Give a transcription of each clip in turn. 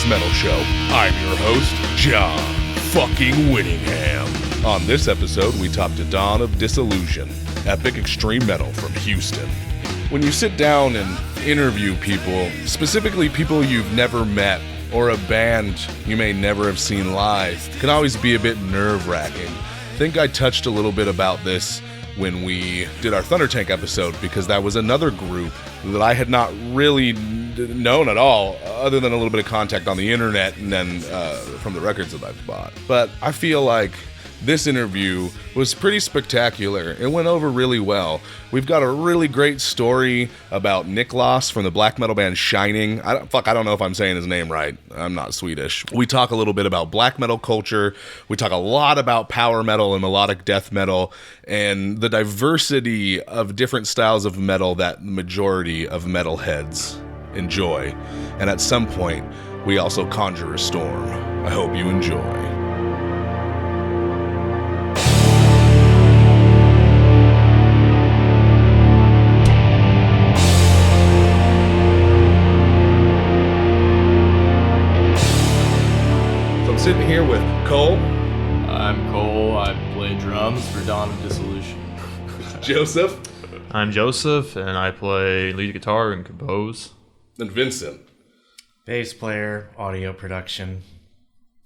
Texas Metal Show. I'm your host, John fucking Whittingham. On this episode, we talk to Dawn of Dissolution, epic extreme metal from Houston. When you sit down and interview people, specifically people you've never met, or a band you may never have seen live, it can always be a bit nerve-wracking. I think I touched a little bit about this when we did our Thunder Tank episode, because that was another group that I had not really known at all, other than a little bit of contact on the internet and then from the records that I've bought. But I feel like this interview was pretty spectacular. It went over really well. We've got a really great story about Niklas from the black metal band Shining. I don't know if I'm saying his name right. I'm not Swedish. We talk a little bit about black metal culture. We talk a lot about power metal and melodic death metal and the diversity of different styles of metal that the majority of metalheads enjoy. And at some point, we also conjure a storm. I hope you enjoy. Sitting here with Cole. I'm Cole. I play drums for Dawn of Dissolution. Joseph. I'm Joseph, and I play lead guitar and compose. And Vincent. Bass player, audio production.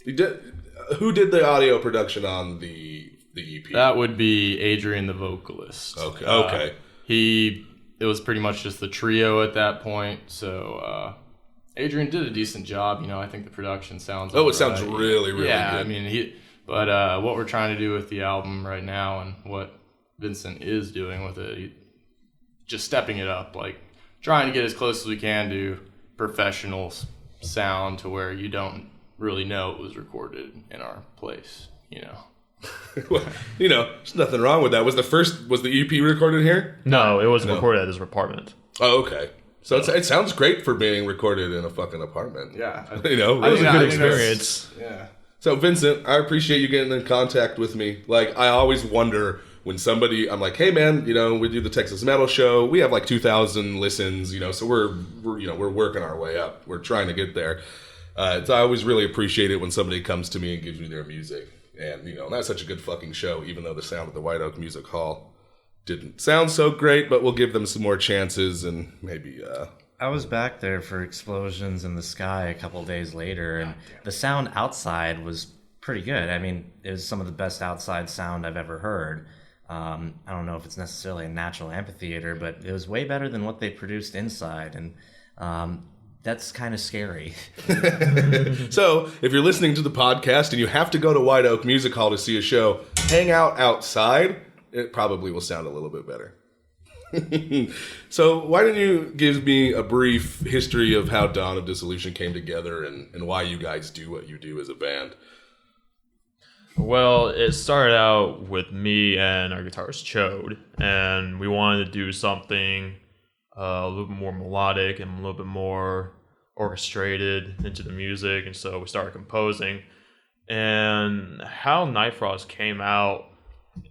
Who did the audio production on the EP? That would be Adrian, the vocalist. Okay. It was pretty much just the trio at that point, so Adrian did a decent job. I think the production sounds. It sounds really, really good. I mean, but what we're trying to do with the album right now, and what Vincent is doing with it, just stepping it up, like trying to get as close as we can to professional sound, to where you don't really know it was recorded in our place. Well, there's nothing wrong with that. Was the EP recorded here? No, it was recorded at his apartment. Oh, okay. So it sounds great for being recorded in a fucking apartment. Yeah. Really a good experience. Yeah. So Vincent, I appreciate you getting in contact with me. Like, I always wonder when I'm like, hey man, we do the Texas Metal Show. We have like 2,000 listens, so we're working our way up. We're trying to get there. So I always really appreciate it when somebody comes to me and gives me their music. And, that's such a good fucking show, even though the sound at the White Oak Music Hall didn't sound so great, but we'll give them some more chances and maybe I was back there for Explosions in the Sky a couple days later, and the sound outside was pretty good. I mean, it was some of the best outside sound I've ever heard. I don't know if it's necessarily a natural amphitheater, but it was way better than what they produced inside, and that's kind of scary. So, if you're listening to the podcast and you have to go to White Oak Music Hall to see a show, hang out outside. It probably will sound a little bit better. So why don't you give me a brief history of how Dawn of Dissolution came together and why you guys do what you do as a band? Well, it started out with me and our guitarist Chode, and we wanted to do something a little bit more melodic and a little bit more orchestrated into the music, and so we started composing. And how Night Frost came out,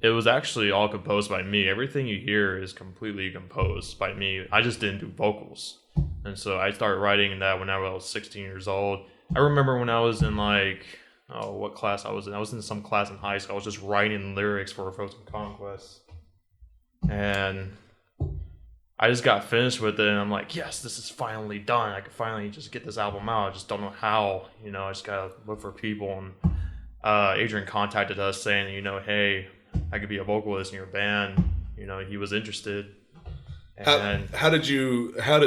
it was actually all composed by me. Everything you hear is completely composed by me. I just didn't do vocals. And so I started writing that when I was 16 years old. I remember when I was in what class I was in. I was in some class in high school. I was just writing lyrics for Frozen Conquest. And I just got finished with it, and I'm like, yes, this is finally done. I could finally just get this album out. I just don't know how. I just got to look for people. And Adrian contacted us saying, hey, I could be a vocalist in your band. He was interested. And how did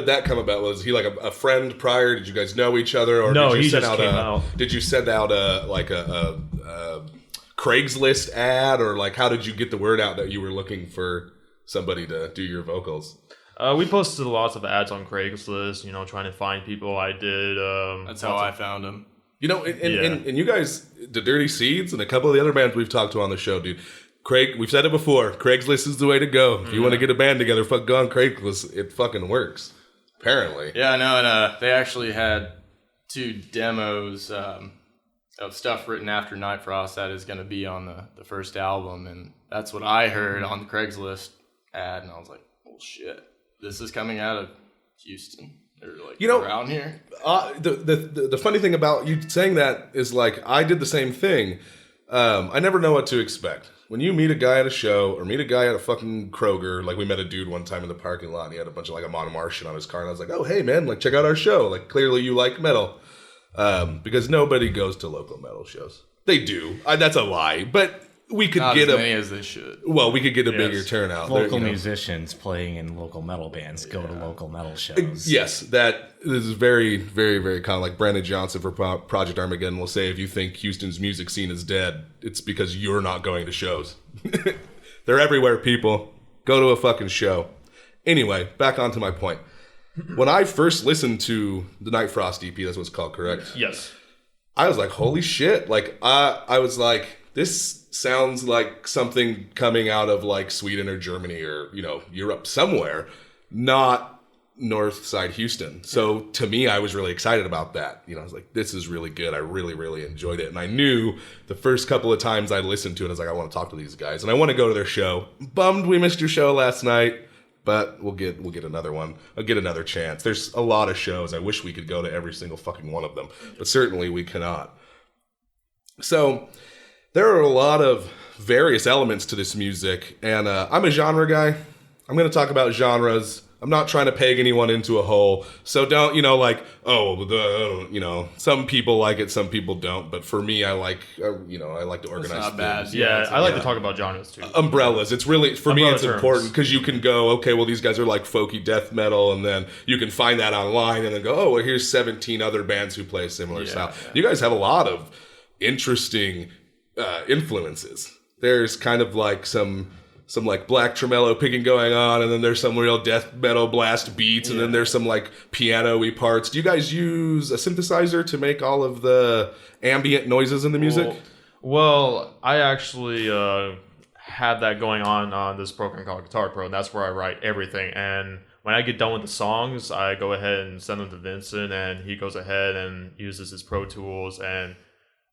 that come about? Was he like a friend prior? Did you guys know each other, or no? Did you He just came out. Did you send out a Craigslist ad, or like how did you get the word out that you were looking for somebody to do your vocals? We posted lots of ads on Craigslist. Trying to find people. I did. That's how I found him. And you guys, the Dirty Seeds, and a couple of the other bands we've talked to on the show, dude. Craig, we've said it before. Craigslist is the way to go. If you want to get a band together, go on Craigslist. It fucking works, apparently. Yeah, I know, and they actually had 2 demos of stuff written after Night Frost that is going to be on the first album, and that's what I heard on the Craigslist ad, and I was like, oh shit, this is coming out of Houston. Or around here. The funny thing about you saying that is like I did the same thing. I never know what to expect. When you meet a guy at a show or meet a guy at a fucking Kroger, like we met a dude one time in the parking lot and he had a bunch of like a Amon shit on his car and I was like, oh, hey man, like check out our show. Like clearly you like metal. Because nobody goes to local metal shows. They do. That's a lie. But we could Not get as many as they should. Well, we could get a bigger turnout. Local musicians playing in local metal bands go to local metal shows. Yes, that is very, very, very common. Like Brandon Johnson for Project Armageddon will say, if you think Houston's music scene is dead, it's because you're not going to shows. They're everywhere, people. Go to a fucking show. Anyway, back onto my point. When I first listened to the Night Frost EP, that's what it's called, correct? Yes. I was like, holy shit. Like, I was like, this sounds like something coming out of like Sweden or Germany or, Europe somewhere, not North Side Houston. So to me, I was really excited about that. I was like, this is really good. I really, really enjoyed it. And I knew the first couple of times I listened to it, I was like, I want to talk to these guys and I want to go to their show. Bummed we missed your show last night, but we'll get another one. I'll get another chance. There's a lot of shows. I wish we could go to every single fucking one of them, but certainly we cannot. So there are a lot of various elements to this music, and I'm a genre guy. I'm going to talk about genres. I'm not trying to peg anyone into a hole, so don't, some people like it, some people don't, but for me, I like to organize That's not things. bad. Yeah, I like to talk about genres too. Umbrellas. It's really, for me, it's terms. important because you can go, okay, well, these guys are like folky death metal, and then you can find that online and then go, oh, well, here's 17 other bands who play a similar style. Yeah. You guys have a lot of interesting influences. There's kind of like some like black tremolo picking going on, and then there's some real death metal blast beats, and then there's some like piano-y parts. Do you guys use a synthesizer to make all of the ambient noises in the music? Well, I actually have that going on this program called Guitar Pro, and that's where I write everything. And when I get done with the songs, I go ahead and send them to Vincent, and he goes ahead and uses his Pro Tools. And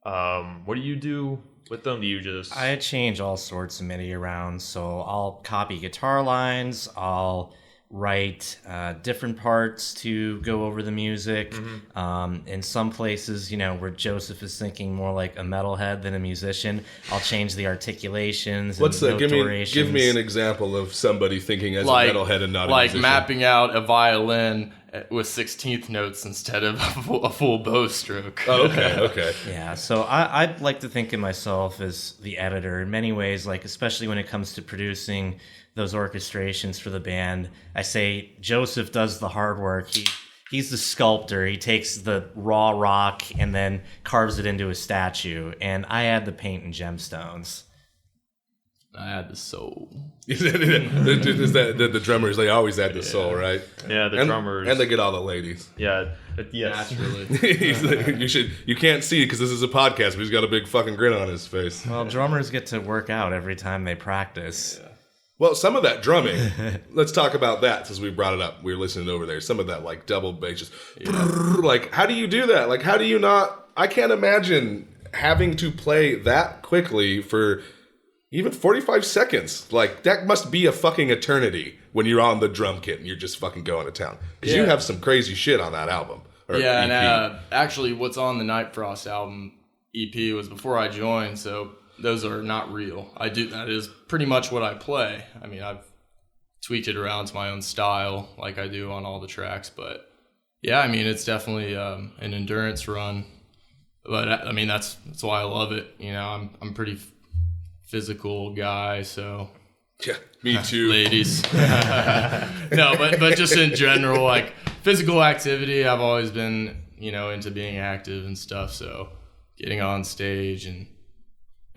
what do you do with them? Do you just... I change all sorts of MIDI around, so I'll copy guitar lines, I'll write different parts to go over the music. In some places, where Joseph is thinking more like a metalhead than a musician, I'll change the articulations and note durations. Give me an example of somebody thinking as a metalhead and not a musician. Like mapping out a violin with 16th notes instead of a full bow stroke. Oh, okay. Yeah, so I'd like to think of myself as the editor in many ways, like especially when it comes to producing those orchestrations for the band. I say Joseph does the hard work. He's the sculptor. He takes the raw rock and then carves it into a statue, and I add the paint and gemstones. I add the soul. the drummers, they always add the soul, right? Yeah, the drummers. And they get all the ladies. Yeah, yes. Naturally. You can't see because this is a podcast, but he's got a big fucking grin on his face. Well, drummers get to work out every time they practice. Yeah. Well, some of that drumming, let's talk about that since we brought it up. We were listening over there. Some of that like double bass, just like, how do you do that? Like, how do you not, I can't imagine having to play that quickly for even 45 seconds. Like, that must be a fucking eternity when you're on the drum kit and you're just fucking going to town. Because you have some crazy shit on that album. Yeah, EP. And actually what's on the Night Frost album EP was before I joined, so those are not real. That is pretty much what I play. I mean, I've tweaked it around to my own style like I do on all the tracks, but yeah, I mean, it's definitely an endurance run. But I mean, that's why I love it. I'm pretty physical guy, so yeah, me too, ladies. No, but just in general, like physical activity, I've always been into being active and stuff. So getting on stage and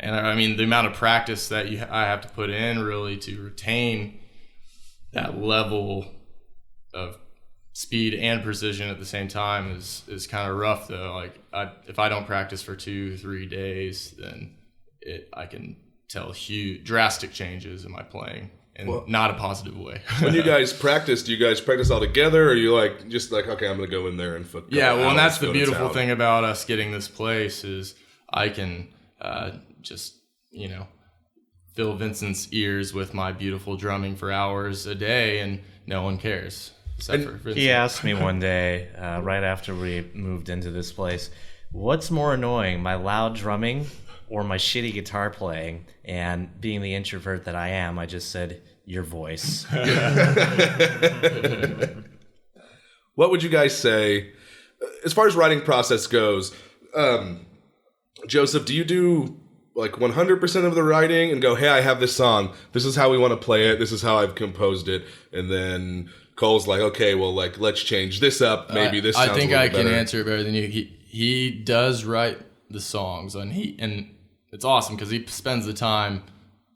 I mean the amount of practice that I have to put in really to retain that level of speed and precision at the same time is kind of rough though. Like if I don't practice for 2-3 days, then I can tell huge drastic changes in my playing in not a positive way. When you guys practice, do you guys practice all together, or are you just like, okay, I'm gonna go in there and and that's the beautiful thing about us getting this place is I can just fill Vincent's ears with my beautiful drumming for hours a day and no one cares. except for Vincent. He asked me one day, right after we moved into this place, what's more annoying, my loud drumming or my shitty guitar playing? And being the introvert that I am, I just said, your voice. What would you guys say, as far as writing process goes, Joseph, do you do like 100% of the writing and go, hey, I have this song, this is how we want to play it, this is how I've composed it, and then Cole's like, okay, well, like, let's change this up, maybe this sounds I think a little I can better. answer it better than you. He does write the songs, and it's awesome because he spends the time,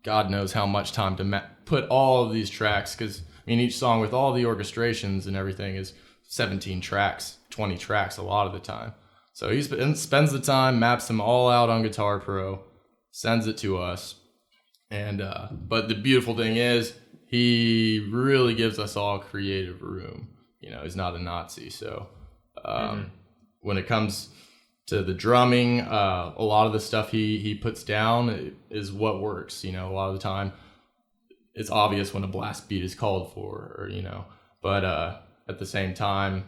God knows how much time, to put all of these tracks, because I mean, each song with all the orchestrations and everything is 17 tracks, 20 tracks a lot of the time. So he spends the time, maps them all out on Guitar Pro, sends it to us, and but the beautiful thing is he really gives us all creative room. You know, he's not a Nazi, so when it comes to the drumming, a lot of the stuff he puts down is what works. You know, a lot of the time it's obvious when a blast beat is called for, or but at the same time,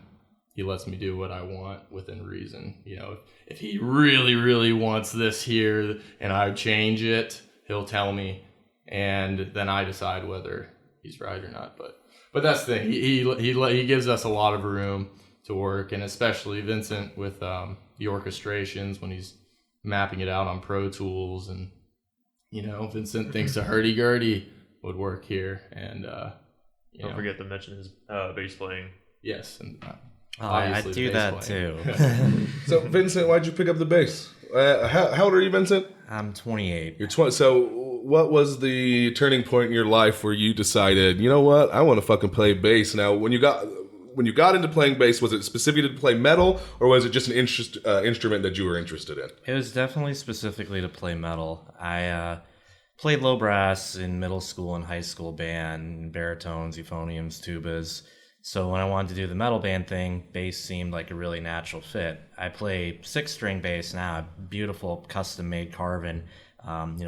he lets me do what I want within reason. You know, if he really, really wants this here and I change it, he'll tell me, and then I decide whether he's right or not. But that's the thing. He gives us a lot of room to work, and especially Vincent with the orchestrations when he's mapping it out on Pro Tools, and Vincent thinks a hurdy-gurdy would work here, and don't forget to mention his bass playing. Yes, and I do that too. So, Vincent, why'd you pick up the bass? How old are you, Vincent? I'm 28. You're 20. So, what was the turning point in your life where you decided, you know what, I want to fucking play bass? Now, when you got into playing bass, was it specifically to play metal, or was it just an instrument that you were interested in? It was definitely specifically to play metal. I played low brass in middle school and high school band, baritones, euphoniums, tubas. So when I wanted to do the metal band thing, bass seemed like a really natural fit. I play 6-string bass now, beautiful custom-made carving,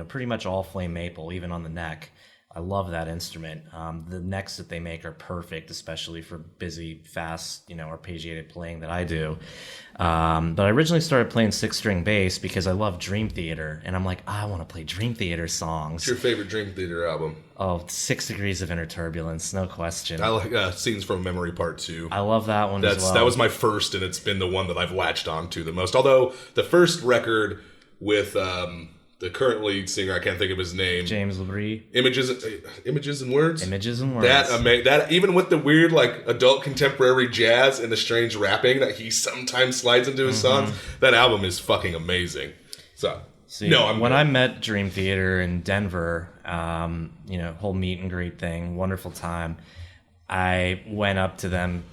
pretty much all flame maple, even on the neck. I love that instrument. The necks that they make are perfect, especially for busy, fast, arpeggiated playing that I do. But I originally started playing 6-string bass because I love Dream Theater, and I'm like, I want to play Dream Theater songs. What's your favorite Dream Theater album? Oh, 6 Degrees of Inner Turbulence, no question. I like Scenes from Memory Part 2. I love that one as well. That was my first, and it's been the one that I've latched onto the most. Although the first record with the current lead singer, I can't think of his name. James Labrie. Images and Words. Images and Words. That even with the weird like adult contemporary jazz and the strange rapping that he sometimes slides into his songs, that album is fucking amazing. So when I met Dream Theater in Denver, whole meet and greet thing, wonderful time. I went up to them,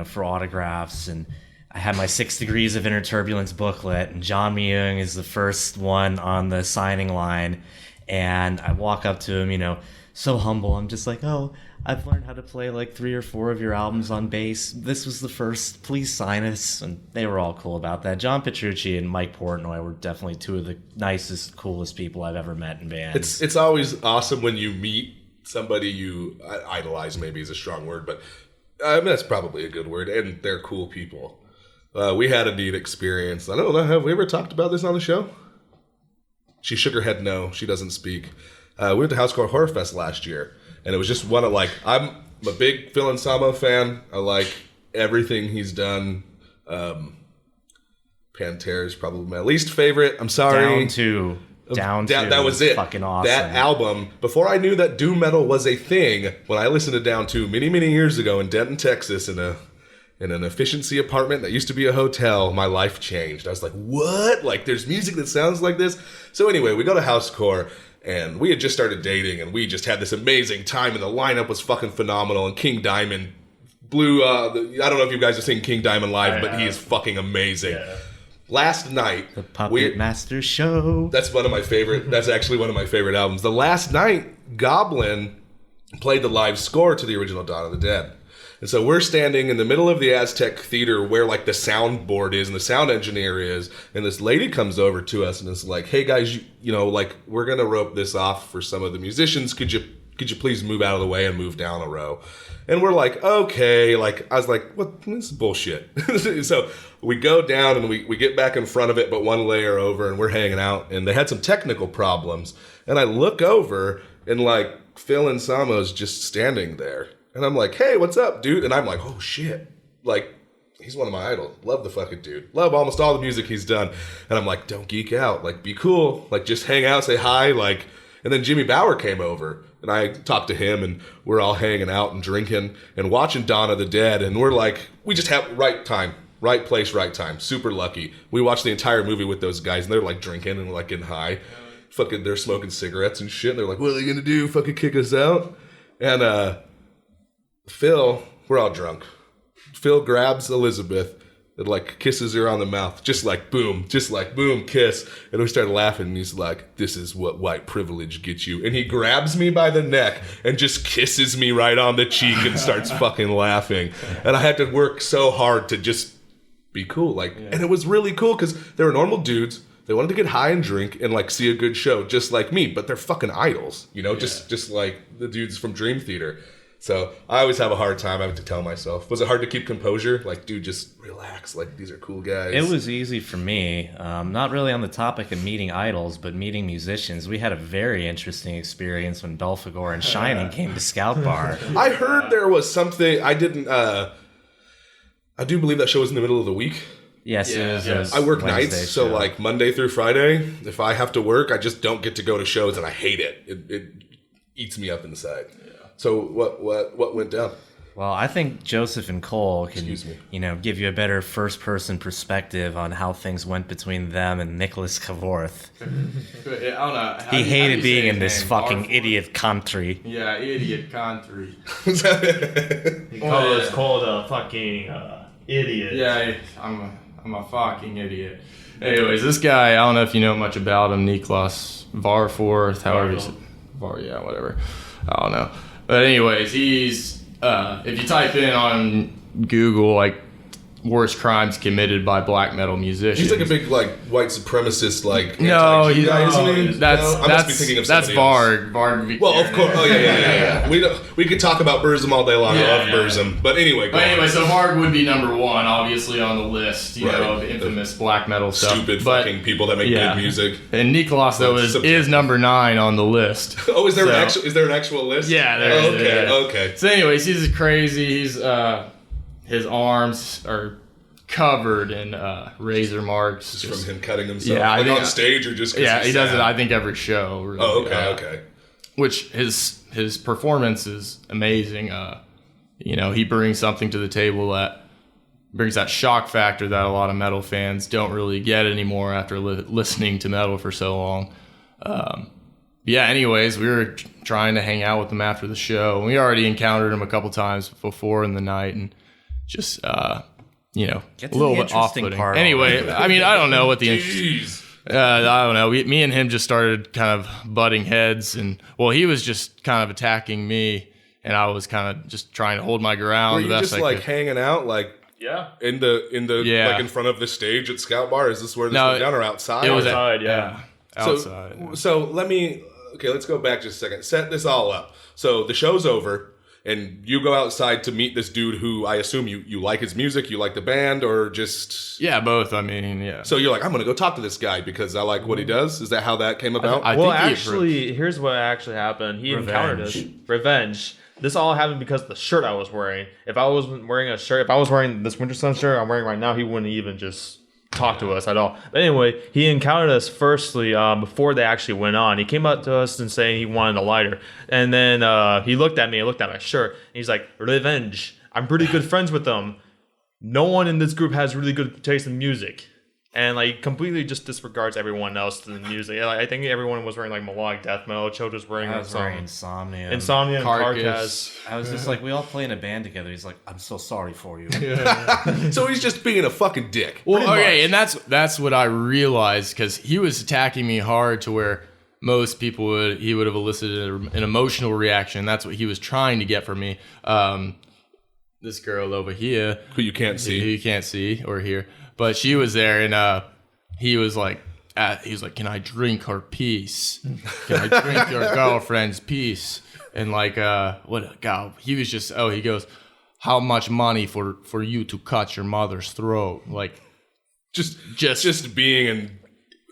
for autographs, and I had my 6 Degrees of Inner Turbulence booklet, and John Myung is the first one on the signing line. And I walk up to him, so humble. I'm just like, oh, I've learned how to play like 3 or 4 of your albums on bass. This was the first. Please sign us. And they were all cool about that. John Petrucci and Mike Portnoy were definitely 2 of the nicest, coolest people I've ever met in bands. It's always awesome when you meet somebody you idolize, maybe is a strong word, but that's probably a good word, and they're cool people. We had a neat experience. I don't know, have we ever talked about this on the show? She shook her head no. She doesn't speak. We went to Housecore Horror Fest last year, and it was just one of I'm a big Phil Anselmo fan. I like everything he's done. Pantera is probably my least favorite. I'm sorry. Down to that was it. Fucking awesome. That album, before I knew that doom metal was a thing, when I listened to Down 2 many, many years ago in Denton, Texas, in an efficiency apartment that used to be a hotel, my life changed. I was like, what? Like, there's music that sounds like this? So anyway, we go to Housecore, and we had just started dating, and we just had this amazing time, and the lineup was fucking phenomenal, and King Diamond blew, I don't know if you guys have seen King Diamond live, but he is fucking amazing. Yeah. Last night, the Puppet Master Show. That's one of my favorite. That's actually one of my favorite albums. The last night, Goblin played the live score to the original Dawn of the Dead, and so we're standing in the middle of the Aztec Theater where like the soundboard is and the sound engineer is, and this lady comes over to us and is like, "Hey guys, you know, like we're gonna rope this off for some of the musicians. Could you could you please move out of the way and move down a row? And we're like, okay. Like, I was like, what? This is bullshit. So we go down and we get back in front of it, but one layer over, and we're hanging out. And they had some technical problems. And I look over, and like Phil Anselmo's just standing there. And I'm like, hey, what's up, dude? And I'm like, oh, shit. Like, he's one of my idols. Love the fucking dude. Love almost all the music he's done. And I'm like, don't geek out. Like, be cool. Like, just hang out, say hi. Like, and then Jimmy Bauer came over. And I talked to him, and we're all hanging out and drinking and watching Dawn of the Dead. And we're like, we just have right time, right place, right time. Super lucky. We watched the entire movie with those guys, and they're like drinking and like getting high. Fucking, they're smoking cigarettes and shit. And they're like, what are they gonna do? Fucking kick us out? And Phil, we're all drunk. Phil grabs Elizabeth and like kisses her on the mouth, just like boom, kiss. And we started laughing, and he's like, this is what white privilege gets you. And he grabs me by the neck and just kisses me right on the cheek and starts fucking laughing. And I had to work so hard to just be cool. Like, and it was really cool because they were normal dudes. They wanted to get high and drink and like see a good show, just like me, but they're fucking idols, you know, just like the dudes from Dream Theater. So I always have a hard time having to tell myself. Was it hard to keep composure? Like, dude, just relax. Like, these are cool guys. It was easy for me. Not really on the topic of meeting idols, but meeting musicians. We had a very interesting experience when Belphegor and Shining came to Scout Bar. I heard there was something. I didn't. I do believe that show was in the middle of the week. Yes, it was I work Wednesday nights, so show. like Monday through Friday, if I have to work, I just don't get to go to shows, and I hate it. It eats me up inside. So what went down? Well, I think Joseph and Cole can, give you a better first-person perspective on how things went between them and Niklas Kvarforth. I don't know. He hated being in this fucking idiot country. Yeah, idiot country. He calls Cole a fucking idiot. Yeah, I'm a fucking idiot. Anyways, this guy, I don't know if you know much about him, Niklas Kvarforth, however you say, whatever. I don't know. But anyways, he's, if you type in on Google, like, worst crimes committed by black metal musicians. He's like a big, like, white supremacist, like, no, he's guy, isn't he? That's I must be thinking of somebody Varg. Well, of course. Oh, yeah. We could talk about Burzum all day long. I love Burzum. But anyway, so Varg would be number one, obviously, on the list, you know, of infamous black metal stuff. Stupid fucking people that make good music. And Niklas, though, is number 9 on the list. Oh, is there an actual list? Yeah, there is. Okay. So anyways, he's crazy. He's his arms are covered in razor marks. Just from him cutting himself? Yeah, like on stage or just 'cause yeah, he's he does sad? it, I think, every show. Really. Oh, okay. Which his performance is amazing. He brings something to the table that brings that shock factor that a lot of metal fans don't really get anymore after listening to metal for so long. Anyways, we were trying to hang out with him after the show. We already encountered him a couple times before in the night, and just a little bit off-putting. Anyway, I mean, I don't know what the Jeez. I don't know. Me and him just started kind of butting heads, and he was just kind of attacking me, and I was kind of just trying to hold my ground. Were you the best just I like could. hanging out, like in the like in front of the stage at Scout Bar? Is this where this went down, or outside? It was outside, outside. So let's go back just a second. Set this all up. So the show's over, and you go outside to meet this dude who I assume you like his music, you like the band, or just... Yeah, both. I mean, yeah. So you're like, I'm going to go talk to this guy because I like what he does? Is that how that came about? Here's what actually happened. He encountered us. Revenge. This all happened because of the shirt I was wearing. If I was wearing this Winter Sun shirt I'm wearing right now, he wouldn't even just talk to us at all. But anyway, he encountered us firstly before they actually went on. He came up to us and saying he wanted a lighter. And then he looked at me and looked at my shirt. And he's like, Revenge. I'm pretty good friends with them. No one in this group has really good taste in music. And like completely just disregards everyone else to the music. I think everyone was wearing like melodic death metal. Cho was wearing Insomnia. Insomnia and Carcass. I was just like, we all play in a band together. He's like, I'm so sorry for you. So he's just being a fucking dick. Well, okay, and that's what I realized, because he was attacking me hard to where most people he would have elicited an emotional reaction. That's what he was trying to get from me. This girl over here, Who you can't see. who you can't see or hear, but she was there, and he was like, can I drink her piece? Can I drink your girlfriend's piece? And like, what, God, he was just, he goes, how much money for you to cut your mother's throat? Like, just being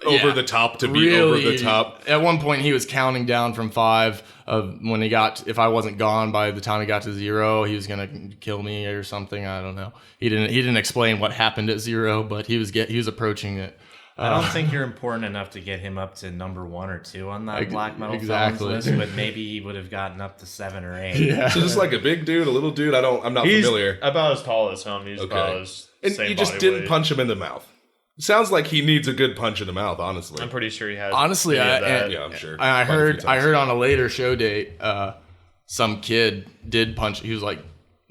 over the top to be really, over the top. At one point, he was counting down from 5 of when he got. If I wasn't gone by the time he got to 0, he was gonna kill me or something. I don't know. He didn't explain what happened at 0, but he was approaching it. I don't think you're important enough to get him up to number 1 or 2 on that black metal felons list, but maybe he would have gotten up to 7 or 8. Yeah. So just like a big dude, a little dude. I'm not He's familiar. about as tall as him. He's about as And same you just body didn't weight. punch him in the mouth. It sounds like he needs a good punch in the mouth, honestly. I'm pretty sure he has. Honestly, I'm sure. I heard on a later show date, some kid did punch. He was like,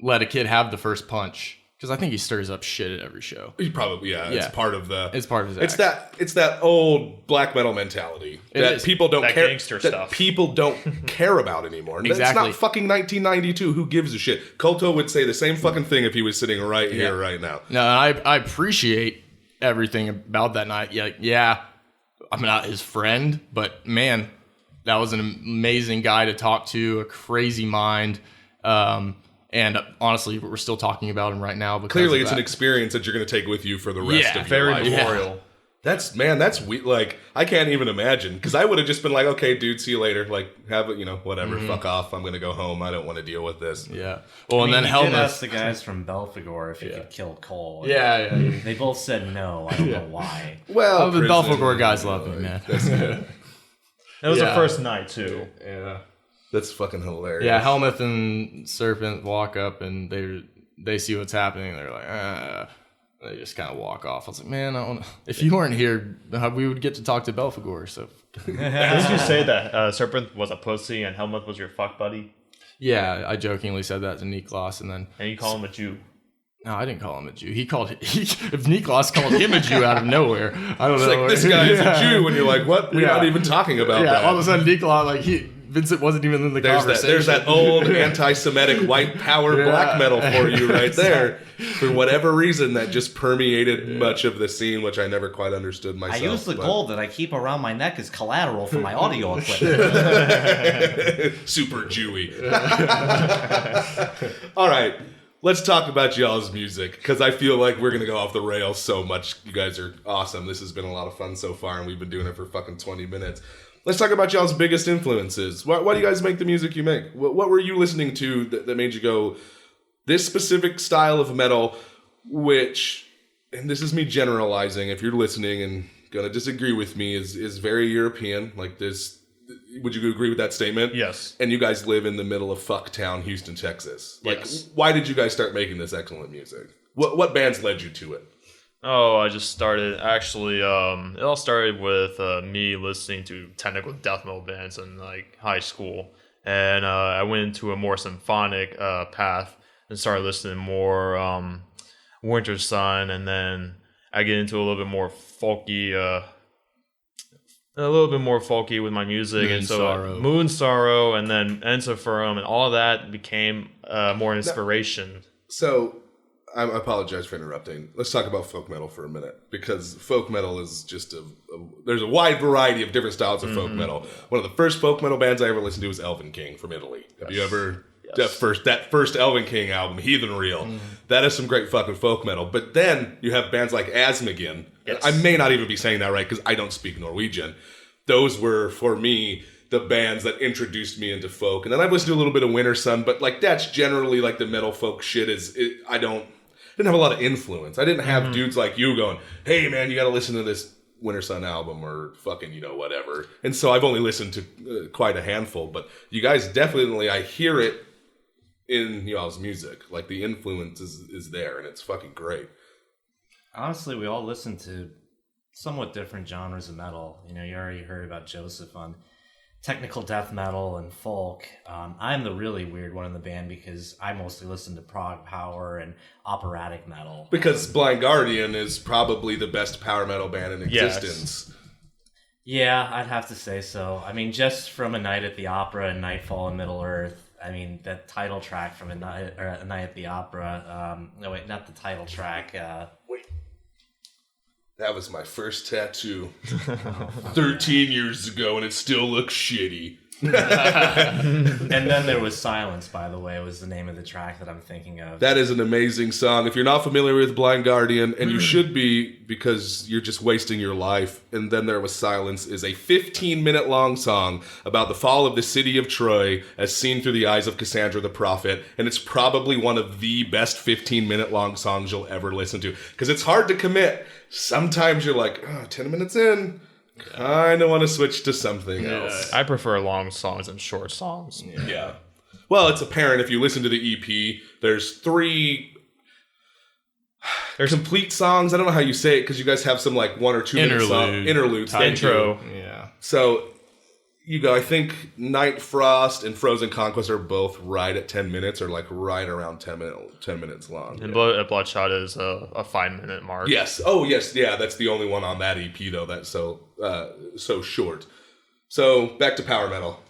let a kid have the first punch. Because I think he stirs up shit at every show. He probably, it's part of the. It's part of his act. It's that old black metal mentality that people don't that care. Gangster that stuff. people don't care about anymore. Exactly. It's not fucking 1992. Who gives a shit? Koto would say the same fucking thing if he was sitting right here, right now. No, I appreciate everything about that night. Yeah, I'm not his friend, but man, that was an amazing guy to talk to. A crazy mind. And honestly, we're still talking about him right now. Clearly, it's an experience that you're going to take with you for the rest of your life. Very memorial. That's weird. Like, I can't even imagine. Because I would have just been like, okay, dude, see you later. Like, have it, whatever. Fuck off. I'm going to go home. I don't want to deal with this. Yeah. Well, and then did Helmuth. ask the guys from Belphegor if he could kill Cole. Yeah. They both said no. I don't know why. Well, the prison, Belphegor guys love me, man. That's good. It was the first night too. Yeah. That's fucking hilarious. Yeah, Helmuth and Serpent walk up and they see what's happening. And they're like, they just kind of walk off. I was like, man, if you weren't here, we would get to talk to Belphegor. So, Didn't you say that Serpent was a pussy and Helmuth was your fuck buddy? yeah, I jokingly said that to Niklas, and you call him a Jew. No, I didn't call him a Jew. If Niklas called him a Jew out of nowhere, I don't know. Like, this guy is a Jew, and you're like, what? We're not even talking about that. All of a sudden, Niklas, Vincent wasn't even in the conversation. There's that old anti-Semitic white power black metal for you right there. For whatever reason, that just permeated much of the scene, which I never quite understood myself. I use the gold that I keep around my neck as collateral for my audio equipment. Super Jewy. All right. Let's talk about y'all's music, because I feel like we're going to go off the rails so much. You guys are awesome. This has been a lot of fun so far, and we've been doing it for fucking 20 minutes. Let's talk about y'all's biggest influences. Why do you guys make the music you make? What were you listening to that made you go, this specific style of metal, which, and this is me generalizing, if you're listening and going to disagree with me, is very European, like this. Would you agree with that statement? Yes. And you guys live in the middle of fucktown, Houston, Texas. Like, yes. Why did you guys start making this excellent music? What bands led you to it? Oh, I just started, actually, it all started with me listening to technical death metal bands in, like, high school. And I went into a more symphonic path and started listening more Winter Sun, and then I get into a little bit more folky, with my music. Moon Sorrow, and then Ensiferum, and all of that became more inspiration. So, I apologize for interrupting. Let's talk about folk metal for a minute, because folk metal is just there's a wide variety of different styles of folk metal. One of the first folk metal bands I ever listened to was Elven King from Italy. Have you ever... Yes. That first Elven King album, Heathen Reel, that is some great fucking folk metal. But then you have bands like Armageddon. Yes. I may not even be saying that right because I don't speak Norwegian. Those were, for me, the bands that introduced me into folk. And then I've listened to a little bit of Winter Sun, but like that's generally like the metal folk shit I didn't have a lot of influence. I didn't have dudes like you going, hey man, you got to listen to this Winter Sun album or fucking, whatever. And so I've only listened to quite a handful, but you guys definitely, I hear it in y'all's music. Like the influence is there, and it's fucking great. Honestly, we all listen to somewhat different genres of metal. You already heard about Joseph on technical death metal and folk. I'm the really weird one in the band because I mostly listen to prog power and operatic metal. Because Blind Guardian is probably the best power metal band in existence. Yes. Yeah, I'd have to say so. I mean, just from A Night at the Opera and Nightfall in Middle Earth, I mean, that title track from A Night at the Opera. No, wait, not the title track. Wait. That was my first tattoo 13 years ago, and it still looks shitty. And then there was Silence, by the way, was the name of the track that I'm thinking of. That is an amazing song. If you're not familiar with Blind Guardian, and you should be because you're just wasting your life, and then there was Silence is a 15-minute long song about the fall of the city of Troy as seen through the eyes of Cassandra the Prophet, and it's probably one of the best 15-minute long songs you'll ever listen to because it's hard to commit. Sometimes you're like, 10 minutes in, kind of want to switch to something else. I prefer long songs than short songs. Yeah. Well, it's apparent if you listen to the EP, there's 3 complete songs. I don't know how you say it because you guys have some like 1 or 2 minute interludes. Intro. Yeah. So you go, I think Night Frost and Frozen Conquest are both right at 10 minutes or like right around 10 minutes long. And Bloodshot is a 5-minute mark. Yes. Oh, yes. Yeah, that's the only one on that EP though that's so short. So back to power metal.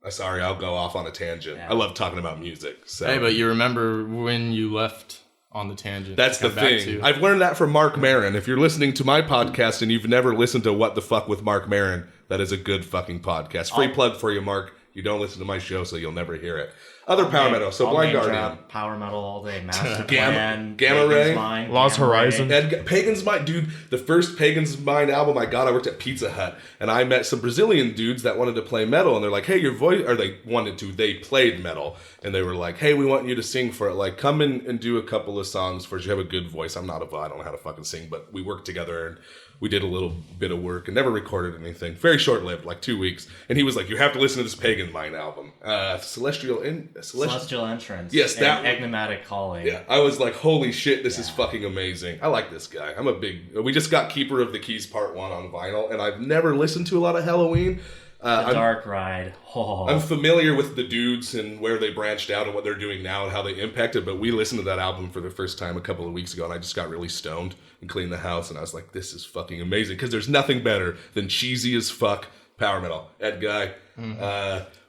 Sorry, I'll go off on a tangent. Yeah. I love talking about music. So. Hey, but you remember when you left on the tangent? That's the thing. I've learned that from Mark Maron. If you're listening to my podcast and you've never listened to What the Fuck with Mark Maron, that is a good fucking podcast. Free plug for you, Mark. You don't listen to my show, so you'll never hear it. Other power metal, so Blind Guardian. Power metal all day. Master Plan. Gamma Ray. Lost Horizon. Pagan's Mind. Dude, the first Pagan's Mind album I got, I worked at Pizza Hut. And I met some Brazilian dudes that wanted to play metal. And they're like, hey, your voice... Or they played metal. And they were like, hey, we want you to sing for it. Like, come in and do a couple of songs for us. You have a good voice. I don't know how to fucking sing. But we worked together and... We did a little bit of work and never recorded anything. Very short-lived, like 2 weeks. And he was like, you have to listen to this Pagan Mind album. Celestial Entrance. Yes, that one. Enigmatic Calling. Yeah, I was like, holy shit, this is fucking amazing. I like this guy. We just got Keeper of the Keys Part 1 on vinyl, and I've never listened to a lot of Halloween. Dark Ride. Oh. I'm familiar with the dudes and where they branched out and what they're doing now and how they impacted, but we listened to that album for the first time a couple of weeks ago, and I just got really stoned and cleaned the house, and I was like, this is fucking amazing, because there's nothing better than cheesy as fuck power metal. Ed Guy.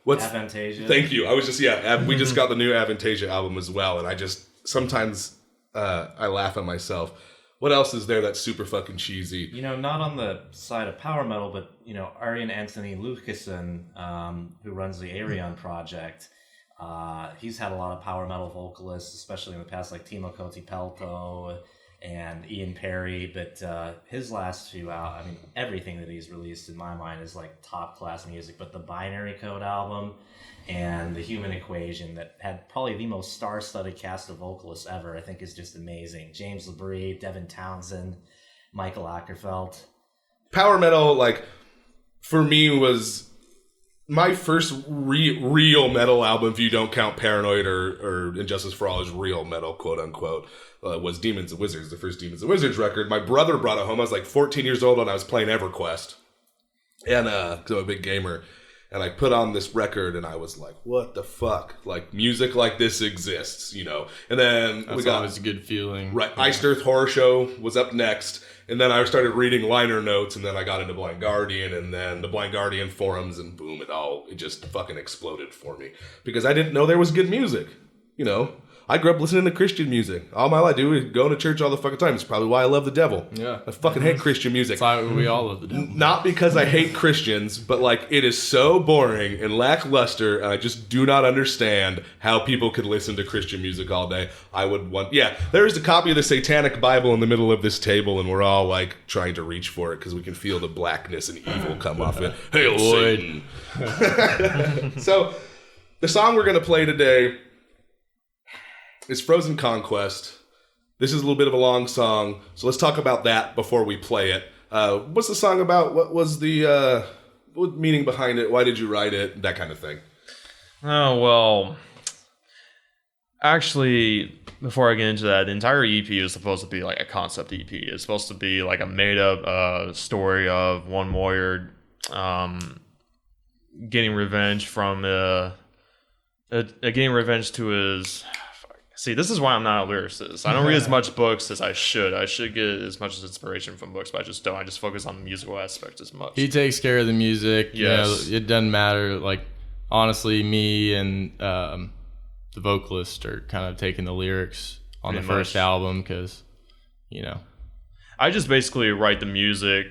What's Avantasia. Thank you. I was just, we just got the new Avantasia album as well, and I just, sometimes I laugh at myself. What else is there that's super fucking cheesy? Not on the side of power metal, but, Arjen Anthony Lucassen, who runs the Arion Project, he's had a lot of power metal vocalists, especially in the past, like Timo Kotipelto and Ian Perry, but his last few out, everything that he's released, in my mind, is like top-class music, but the Binary Code album and the Human Equation that had probably the most star-studded cast of vocalists ever, I think is just amazing. James LaBrie, Devin Townsend, Michael Ackerfeld. Power metal, like, for me was my first real metal album, if you don't count Paranoid or Injustice for All as real metal, quote-unquote, was Demons and Wizards, the first Demons and Wizards record. My brother brought it home. I was like 14 years old when I was playing EverQuest. And, because I'm a big gamer. And I put on this record, and I was like, what the fuck? Like, music like this exists, And then we got always a good feeling. Right. Yeah. Iced Earth Horror Show was up next. And then I started reading liner notes, and then I got into Blind Guardian, and then the Blind Guardian forums, and boom, it just fucking exploded for me. Because I didn't know there was good music, I grew up listening to Christian music. All my life, dude, going to church all the fucking time. It's probably why I love the devil. Yeah. I fucking hate Christian music. That's why we all love the devil. Not because I hate Christians, but like it is so boring and lackluster, and I just do not understand how people could listen to Christian music all day. There's a copy of the Satanic Bible in the middle of this table, and we're all like trying to reach for it because we can feel the blackness and evil come off it. Hail Satan. So, the song we're going to play today is Frozen Conquest. This is a little bit of a long song, so let's talk about that before we play it. What's the song about? What was the what meaning behind it? Why did you write it? That kind of thing. Oh, well, actually, before I get into that, the entire EP is supposed to be like a concept EP. It's supposed to be like a made-up story of one warrior getting revenge from getting revenge to his... See, this is why I'm not a lyricist. I don't read as much books as I should. I should get as much inspiration from books, but I just don't. I just focus on the musical aspect as much. He takes care of the music. Yes. It doesn't matter. Like, honestly, me and the vocalist are kind of taking the lyrics on the first album because, I just basically write the music.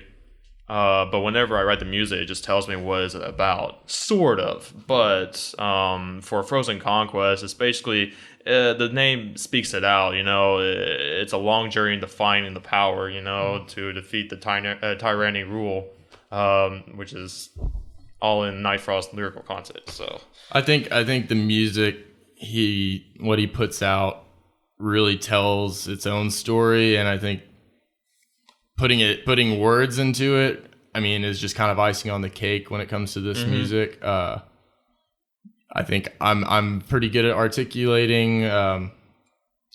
But whenever I write the music, it just tells me what it's about, sort of. But for Frozen Conquest, it's basically the name speaks it out. It's a long journey to finding the power. To defeat the tyranny rule, which is all in Night Frost's lyrical content. So I think the music what he puts out really tells its own story, and I think putting words into it, I mean, is just kind of icing on the cake when it comes to this music. I think I'm pretty good at articulating, how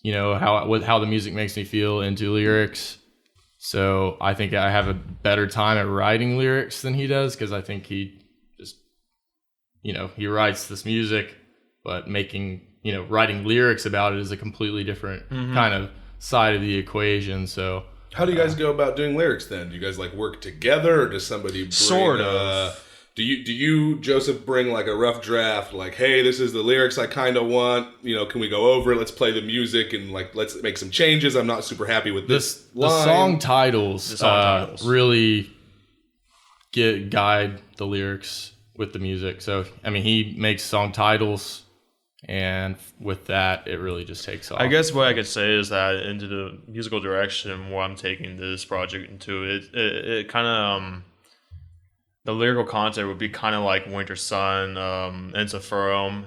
the music makes me feel into lyrics. So I think I have a better time at writing lyrics than he does, because I think he just, he writes this music, but writing lyrics about it is a completely different kind of side of the equation. So how do you guys go about doing lyrics then? Do you guys like work together, or does somebody bring, sort of? Do you, Joseph, bring like a rough draft, like, hey, this is the lyrics I kind of want, can we go over it? Let's play the music and like let's make some changes. I'm not super happy with this line. The song titles really guide the lyrics with the music. So I mean, he makes song titles, and with that, it really just takes off. I guess what I could say is that into the musical direction where I'm taking this project into, it kind of the lyrical content would be kind of like Winter Sun, Ensiferum.